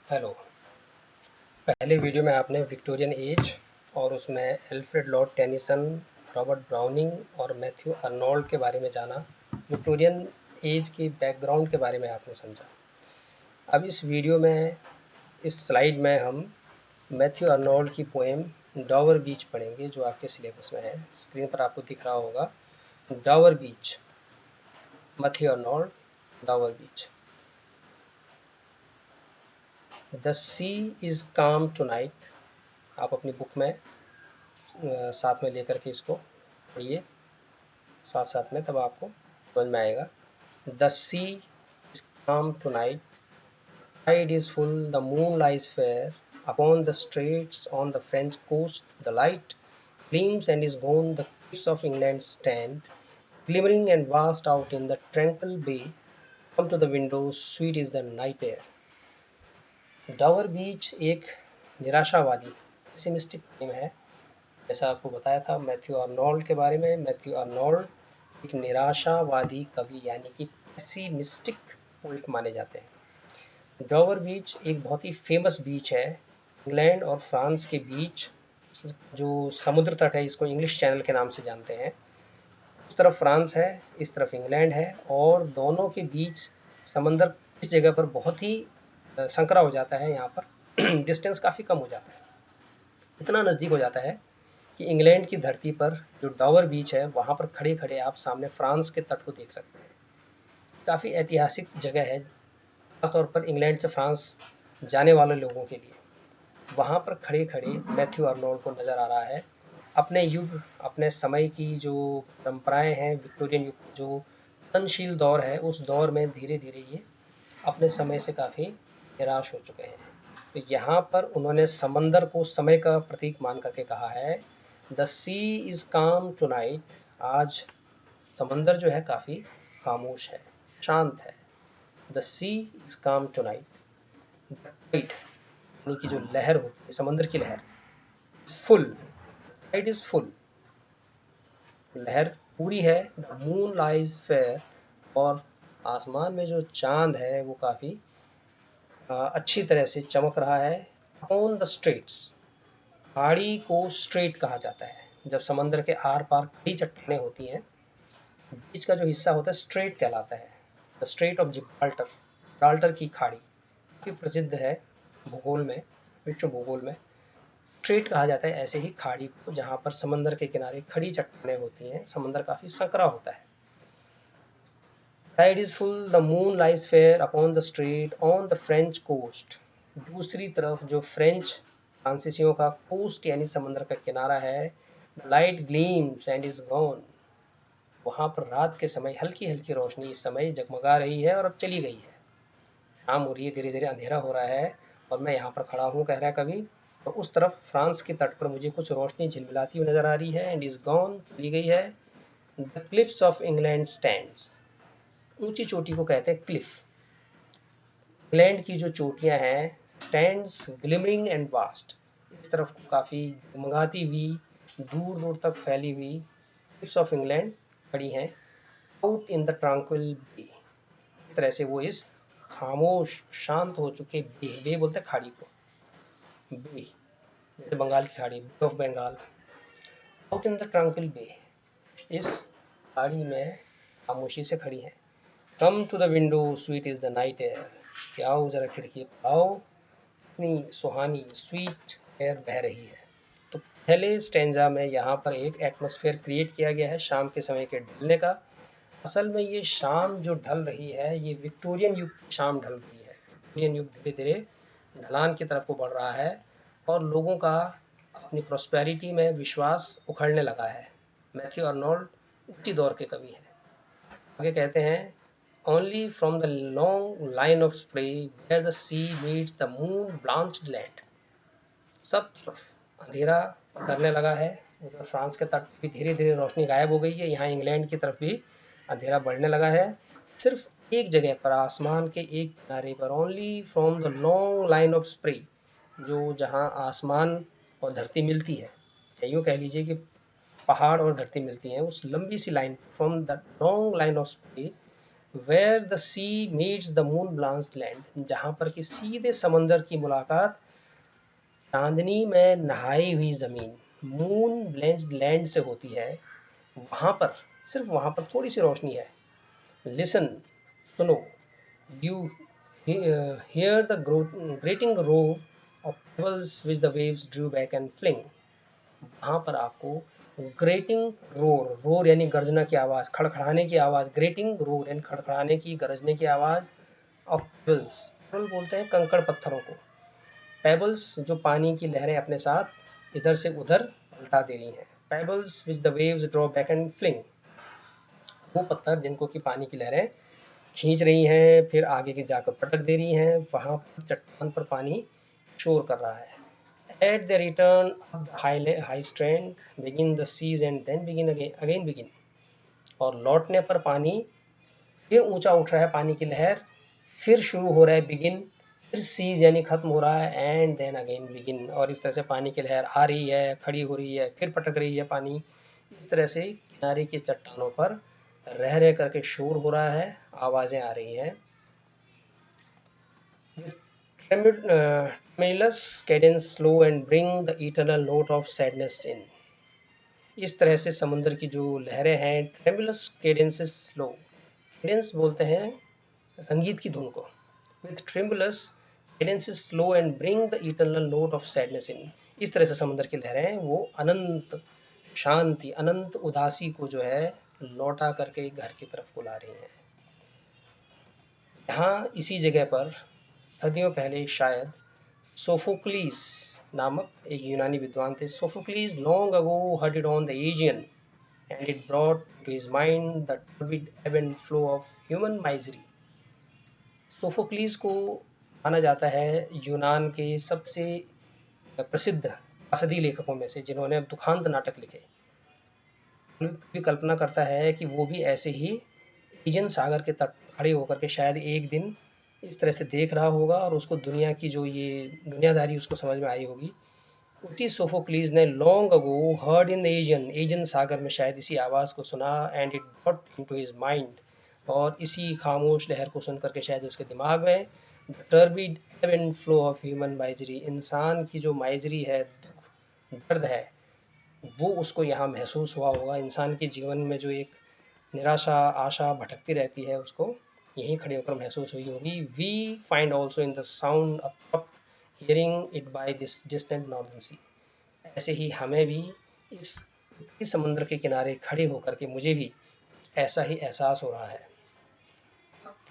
Hello. पहले video में आपने विक्टोरियन एज और उसमें Alfred Lord Tennyson, Robert browning और मैथ्यू अर्नोल्ड के बारे में जाना। विक्टोरियन एज की बैकग्राउंड के बारे में आपने समझा। अब इस वीडियो में, इस स्लाइड में हम मैथ्यू अर्नोल्ड की पोएम डॉवर बीच पढ़ेंगे, जो आपके सिलेबस में है। स्क्रीन पर आपको दिख रहा होगा Dover Beach, Matthew Arnold, Dover Beach. The sea is calm tonight. आप अपनी बुक में साथ में लेकर के इसको पढ़िए साथ साथ में, तब आपको समझ में आएगा। The sea is calm tonight, tide is full, the moon lies fair upon the straits on the French coast. The light gleams and is gone, the cliffs of England stand glimmering and vast out in the tranquil bay. Come to the windows, sweet is the night air. Dawar बीच एक निराशावादी pessimistic poem है। जैसा आपको बताया था Matthew Arnold के बारे में। मैथ्यू अर्नोल्ड एक निराशावादी कवि यानी कि पेसिमिस्टिक पोएट माने जाते हैं। डॉवर बीच एक बहुत ही फेमस बीच है इंग्लैंड और फ्रांस के बीच। जो समुद्र तट है, इसको इंग्लिश चैनल के नाम से जानते हैं। उस तरफ फ्रांस है, इस तरफ इंग्लैंड है, और दोनों के बीच समंदर इस जगह पर बहुत ही संकरा हो जाता है। यहाँ पर डिस्टेंस काफ़ी कम हो जाता है, इतना नज़दीक हो जाता है कि इंग्लैंड की धरती पर जो डॉवर बीच है, वहाँ पर खड़े खड़े आप सामने फ्रांस के तट को देख सकते हैं। काफ़ी ऐतिहासिक जगह है, खासतौर पर इंग्लैंड से फ्रांस जाने वाले लोगों के लिए। वहाँ पर खड़े खड़े मैथ्यू अर्नोल्ड को नज़र आ रहा है। अपने युग, अपने समय की जो परंपराएं हैं, विक्टोरियन युग जो चलनशील दौर है, उस दौर में धीरे धीरे ये अपने समय से काफ़ी निराश हो चुके हैं। तो यहाँ पर उन्होंने समंदर को समय का प्रतीक मान करके कहा है, the sea is calm tonight. आज समंदर जो है काफ़ी खामोश है, शांत है। The sea is calm tonight. Tide यानी कि जो लहर होती है, समंदर की लहर, फुल, टाइड इज फुल, लहर पूरी है। द मून लाइज फेयर, और आसमान में जो चांद है वो काफ़ी अच्छी तरह से चमक रहा है। ऑन द स्ट्रेट्स, पहाड़ी को स्ट्रेट कहा जाता है। जब समंदर के आर पार कई चट्टानें होती हैं, बीच का जो हिस्सा होता है स्ट्रेट कहलाता है। The straight of Gibraltar, Gibraltar की खाड़ी काफ़ी प्रसिद्ध है भूगोल में, विश्व भूगोल में। स्ट्रेट कहा जाता है ऐसे ही खाड़ी को, जहाँ पर समंदर के किनारे खड़ी चट्टानें होती हैं, समंदर काफ़ी संकरा होता है। Tide is full, the moon lies fair upon the strait on the French coast. दूसरी तरफ जो फ्रेंच फ्रांसीसियों का कोस्ट यानी समंदर का किनारा है, the light gleams and is gone. वहाँ पर रात के समय हल्की हल्की रोशनी इस समय जगमगा रही है और अब चली गई है। शाम हो रही है, धीरे धीरे अंधेरा हो रहा है और मैं यहाँ पर खड़ा हूँ, कह रहा है कवि। और उस तरफ फ्रांस के तट पर मुझे कुछ रोशनी झिलमिलाती हुई नजर आ रही है। एंड इज गॉन, चली गई है। The cliffs of England stands, ऊंची चोटी को कहते हैं क्लिफ। इंग्लैंड की जो चोटियां हैं, स्टैंड्स ग्लिमरिंग एंड वास्ट, इस तरफ को काफ़ी जगमगाती हुई, दूर दूर तक फैली हुई क्लिफ्स ऑफ इंग्लैंड खड़ी हैं। Out in the tranquil bay, इस तरह से वो इस खामोश शांत हो चुके बे, बे बोलते हैं खाड़ी को, बे जैसे बंगाल की खाड़ी, bay of Bengal. Out in the tranquil bay, इस खाड़ी में खामोशी से खड़ी हैं। Come to the window, sweet is the night air, कि आओ जरा खिड़की पर आओ, इतनी सुहानी स्वीट एयर बह रही है। तो पहले स्टेंजा में यहाँ पर एक एटमॉस्फेयर क्रिएट किया गया है शाम के समय के ढलने का। असल में ये शाम जो ढल रही है, ये विक्टोरियन युग की शाम ढल रही है। विक्टोरियन युग धीरे धीरे ढलान की तरफ को बढ़ रहा है और लोगों का अपनी प्रॉस्पेरिटी में विश्वास उखड़ने लगा है। मैथ्यू अर्नोल्ड उसी दौर के कवि हैं। आगे कहते हैं, only from the long line of spray where the sea meets the moon blanched land. सब तरफ अंधेरा करने लगा है। उधर फ्रांस के तट पर धीरे धीरे रोशनी गायब हो गई है, यहाँ इंग्लैंड की तरफ भी अंधेरा बढ़ने लगा है। सिर्फ एक जगह पर, आसमान के एक किनारे पर, only from the long line of spray, जो जहाँ आसमान और धरती मिलती है, यूँ कह लीजिए कि पहाड़ और धरती मिलती हैं, उस लंबी सी line, from the long line of spray, where the sea meets the moon blanched land, जहाँ पर कि सीधे समंदर की मुलाकात चांदनी में नहाई हुई जमीन, मून ब्लेंस्ड लैंड से होती है। वहाँ पर, सिर्फ वहाँ पर थोड़ी सी रोशनी है। लिसन, सुनो, you hear the grating roar of pebbles which the waves drew back and fling। वहाँ पर आपको ग्रेटिंग रोर, रोर यानी गर्जना की आवाज़, खड़खड़ाने की आवाज़, ग्रेटिंग रोर यानी खड़खड़ाने की, गरजने की आवाज़ ऑफ पेबल्स, पेबल बोलते हैं कंकड़ पत्थरों को, पेबल्स जो पानी की लहरें अपने साथ इधर से उधर पलटा दे रही हैं, pebbles which the waves draw back and fling, वो पत्थर जिनको कि पानी की लहरें खींच रही हैं फिर आगे की जाकर पटक दे रही हैं, वहाँ पर चट्टान पर पानी शोर कर रहा है। At the return of the high strand, begin the seas and then again begin। और लौटने पर पानी फिर ऊंचा उठ रहा है, पानी की लहर फिर शुरू हो रहा है, बिगिन, फिर सीज यानी खत्म हो रहा है, एंड देन अगेन बिगिन। और इस तरह से पानी की लहर आ रही है, खड़ी हो रही है, फिर पटक रही है पानी। इस तरह से किनारे की चट्टानों पर रह रह करके शोर हो रहा है, आवाज़ें आ रही हैं। Tremulous cadence slow and bring the eternal note of sadness in। इस तरह से समुद्र की जो लहरें हैं, ट्रेमुलस कैडेंसेस स्लो, कैडेंस बोलते हैं रंगीत की धुन को, with tremulous cadences slow and bring the eternal note of sadness in. इस तरह से समुद्र की लहरें वो अनंत शांति, अनंत उदासी को जो है लौटा करके घर की तरफ बुला रही हैं। यहाँ इसी जगह पर सदियों पहले शायद सोफोक्लीज नामक एक यूनानी विद्वान थे। Sophocles long ago heard it on the Aegean and it brought to his mind the turbid ebb and flow of human misery। सोफोक्लीज को माना जाता है यूनान के सबसे प्रसिद्ध त्रासदी लेखकों में से, जिन्होंने दुखांत नाटक लिखे। भी कल्पना करता है कि वो भी ऐसे ही एजियन सागर के तट खड़े होकर के शायद एक दिन इस तरह से देख रहा होगा और उसको दुनिया की जो ये दुनियादारी उसको समझ में आई होगी। उसी सोफोक्लीज ने long ago heard in Aegean, Aegean सागर में शायद इसी आवाज़ को सुना, and it brought into his mind, और इसी खामोश लहर को सुन करके शायद उसके दिमाग में द टर्बिड एब and flow of human misery, इंसान की जो माइजरी है, दुख दर्द है, वो उसको यहाँ महसूस हुआ होगा। इंसान के जीवन में जो एक निराशा, आशा भटकती रहती है, उसको यहीं खड़े होकर महसूस हुई होगी। We find also in the sound of hearing it by this distant northern sea. ऐसे ही हमें भी इस समुद्र के किनारे खड़े होकर के मुझे भी ऐसा ही एहसास हो रहा है।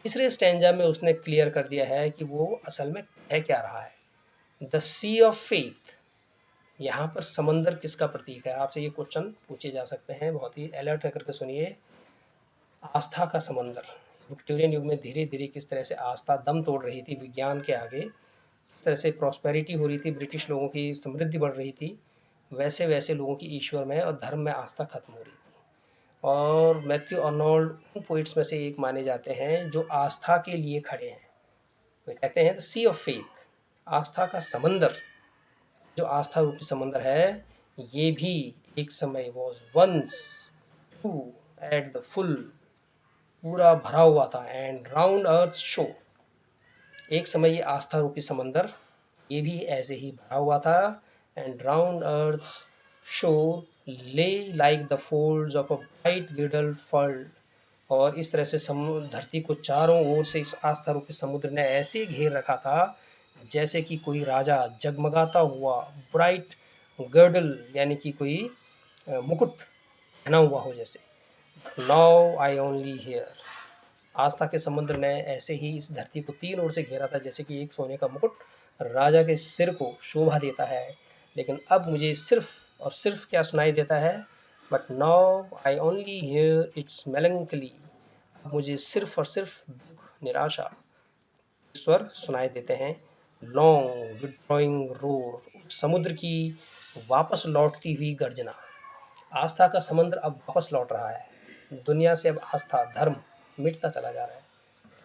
तीसरे स्टैंजा में उसने क्लियर कर दिया है कि वो असल में कह क्या रहा है। द सी ऑफ फेथ, यहाँ पर समंदर किसका प्रतीक है? आपसे ये क्वेश्चन पूछे जा सकते हैं, बहुत ही अलर्ट होकर के सुनिए। आस्था का समंदर। विक्टोरियन युग में धीरे धीरे किस तरह से आस्था दम तोड़ रही थी विज्ञान के आगे, किस तरह से प्रॉस्पेरिटी हो रही थी, ब्रिटिश लोगों की समृद्धि बढ़ रही थी, वैसे वैसे लोगों की ईश्वर में और धर्म में आस्था खत्म हो रही थी। और मैथ्यू अर्नोल्ड उन पोइट्स में से एक माने जाते हैं जो आस्था के लिए खड़े हैं। वे कहते हैं सी ऑफ फेथ, आस्था का समंदर, जो आस्था रूपी समंदर है, ये भी एक समय was once too at the full, पूरा भरा हुआ था, एंड राउंड अर्थ शो, एक समय ये आस्था रूपी समंदर ये भी ऐसे ही भरा हुआ था, and round earth shore lay like the folds of a bright girdle furled. और इस तरह से धरती को चारों ओर से इस आस्था रूपी समुद्र ने ऐसे घेर रखा था जैसे कि कोई राजा जगमगाता हुआ ब्राइट गर्डल यानी कि कोई मुकुट पहना हुआ हो जैसे। नाउ आई ओनली हियर, आस्था के समुद्र ने ऐसे ही इस धरती को तीन ओर से घेरा था जैसे कि एक सोने का मुकुट राजा के सिर को शोभा देता है। लेकिन अब मुझे सिर्फ और सिर्फ क्या सुनाई देता है? But now I only here it's melancholy, अब मुझे सिर्फ और सिर्फ दुख, निराशा स्वर सुनाई देते हैं। लॉन्ग विड्रॉइंग रोर, समुद्र की वापस लौटती हुई गर्जना। आस्था का समुद्र अब वापस लौट रहा है, दुनिया से अब आस्था, धर्म मिटता चला जा रहा है।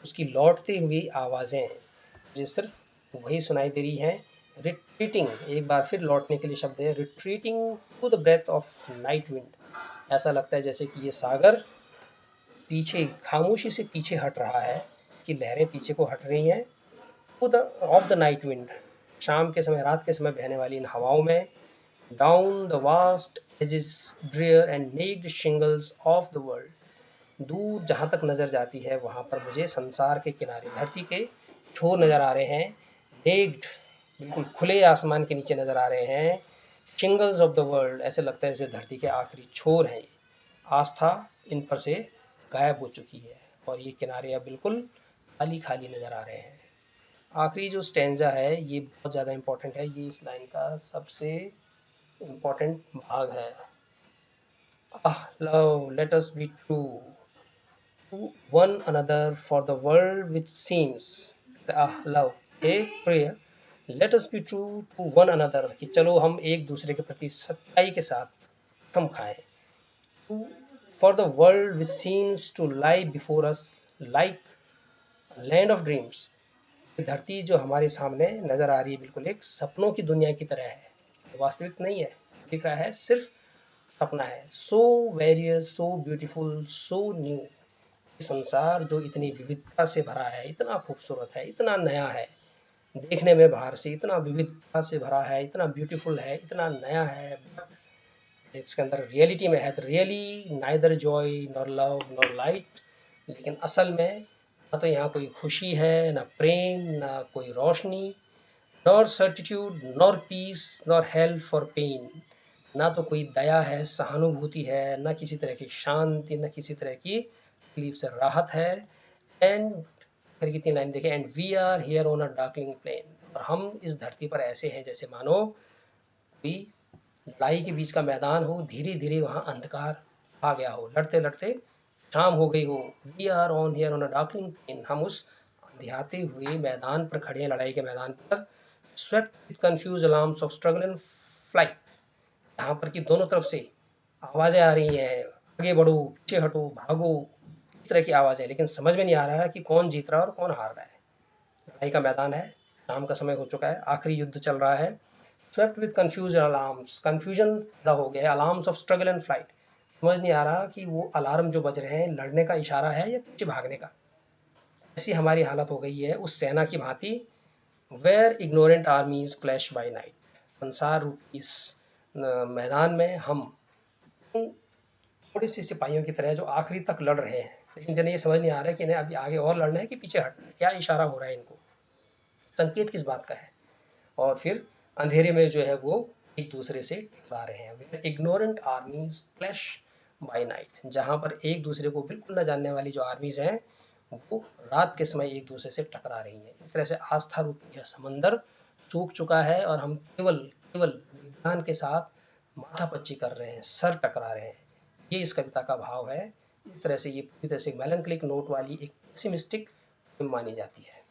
उसकी लौटती हुई आवाज़ें मुझे सिर्फ वही सुनाई दे रही हैं। रिट्रीटिंग, एक बार फिर लौटने के लिए शब्द है, retreating to the breath of night wind. ऐसा लगता है जैसे कि ये सागर पीछे खामोशी से पीछे हट रहा है, कि लहरें पीछे को हट रही हैं। To the of the night wind, शाम के समय, रात के समय बहने वाली इन हवाओं में, down the vast edges drear and naked shingles of the world, दूर जहाँ तक नजर जाती है वहाँ पर मुझे संसार के किनारे, धरती के छोर नजर आ रहे हैं। नेक्ड, बिल्कुल खुले आसमान के नीचे नजर आ रहे हैं। शिंगल्स ऑफ द वर्ल्ड, ऐसे लगता है जैसे धरती के आखिरी छोर हैं। आस्था इन पर से गायब हो चुकी है और ये किनारे अब बिल्कुल खाली खाली नजर आ रहे हैं। आखिरी जो स्टेंजा है ये बहुत ज़्यादा इंपॉर्टेंट है, ये इस लाइन का सबसे इंपॉर्टेंट भाग है। Ah, love, let us be true to one another for the world which seems, love, एक प्रिय, let us be true to one another, कि चलो हम एक दूसरे के प्रति सच्चाई के साथ कसम खाएं। To, for the world which seems to lie before us like a land of dreams, धरती जो हमारे सामने नजर आ रही है बिल्कुल एक सपनों की दुनिया की तरह है, वास्तविक नहीं है, दिख रहा है सिर्फ सपना है। So various, so beautiful, so new, संसार जो इतनी विविधता से भरा है, इतना खूबसूरत है, इतना नया है, देखने में बाहर से इतना विविधता से भरा है, इतना ब्यूटीफुल है, इतना नया है, इसके अंदर रियलिटी में है तो really neither Joy nor love nor light, लेकिन असल में ना तो यहाँ कोई खुशी है, ना प्रेम, ना कोई रोशनी, nor certitude nor peace nor help for pain, ना तो कोई दया है, सहानुभूति है, ना किसी तरह की शांति, ना किसी तरह की तकलीफ से राहत है। एंड फिर कितनी लाइन देखें, and we are here on a darkling plain, और हम इस धरती पर ऐसे हैं जैसे मानो कोई लड़ाई के बीच का मैदान हो, धीरे धीरे वहाँ अंधकार आ गया हो, लड़ते लड़ते शाम हो गई हो। We are on here on a darkling plain, हम उस अंधियाते हुए मैदान पर खड़े हैं, लड़ाई के मैदान पर। Swept with confuse alarms of struggle and flight, यहाँ पर कि दोनों तरफ से आवाजें आ रही हैं, आगे बढ़ो, पीछे हटो, भागो, इस तरह की आवाजें, लेकिन समझ में नहीं आ रहा है कि कौन जीत रहा है और कौन हार रहा है। लड़ाई का मैदान है, शाम का समय हो चुका है, आखिरी युद्ध चल रहा है। Swept with confuse alarms, confusion पैदा हो गया है, alarms of struggle and flight, समझ नहीं आ रहा कि वो अलार्म जो बज रहे हैं लड़ने का इशारा है या पीछे भागने का। ऐसी हमारी हालत हो गई है उस सेना की भांति, where ignorant armies clash by night, संसार रूपी इस मैदान में हम थोड़ी सी सिपाहियों की तरह जो आखिरी तक लड़ रहे हैं, लेकिन जिन्हें ये समझ नहीं आ रहा है कि इन्हें अभी आगे और लड़ना है कि पीछे हटना है, क्या इशारा हो रहा है इनको, संकेत किस बात का है। और फिर अंधेरे में जो है वो एक दूसरे से टकरा रहे हैं। Ignorant armies clash by night, जहां पर एक दूसरे को बिल्कुल न जानने वाली जो आर्मीज हैं वो रात के समय एक दूसरे से टकरा रही हैं। इस तरह से आस्था रूपी यह समंदर सूख चुका है और हम केवल केवल विज्ञान के साथ माथापच्ची कर रहे हैं, सर टकरा रहे हैं। ये इस कविता का भाव है। इस तरह से ये पूरी तरह से मेलंकलिक नोट वाली एक पेसिमिस्टिक मानी जाती है।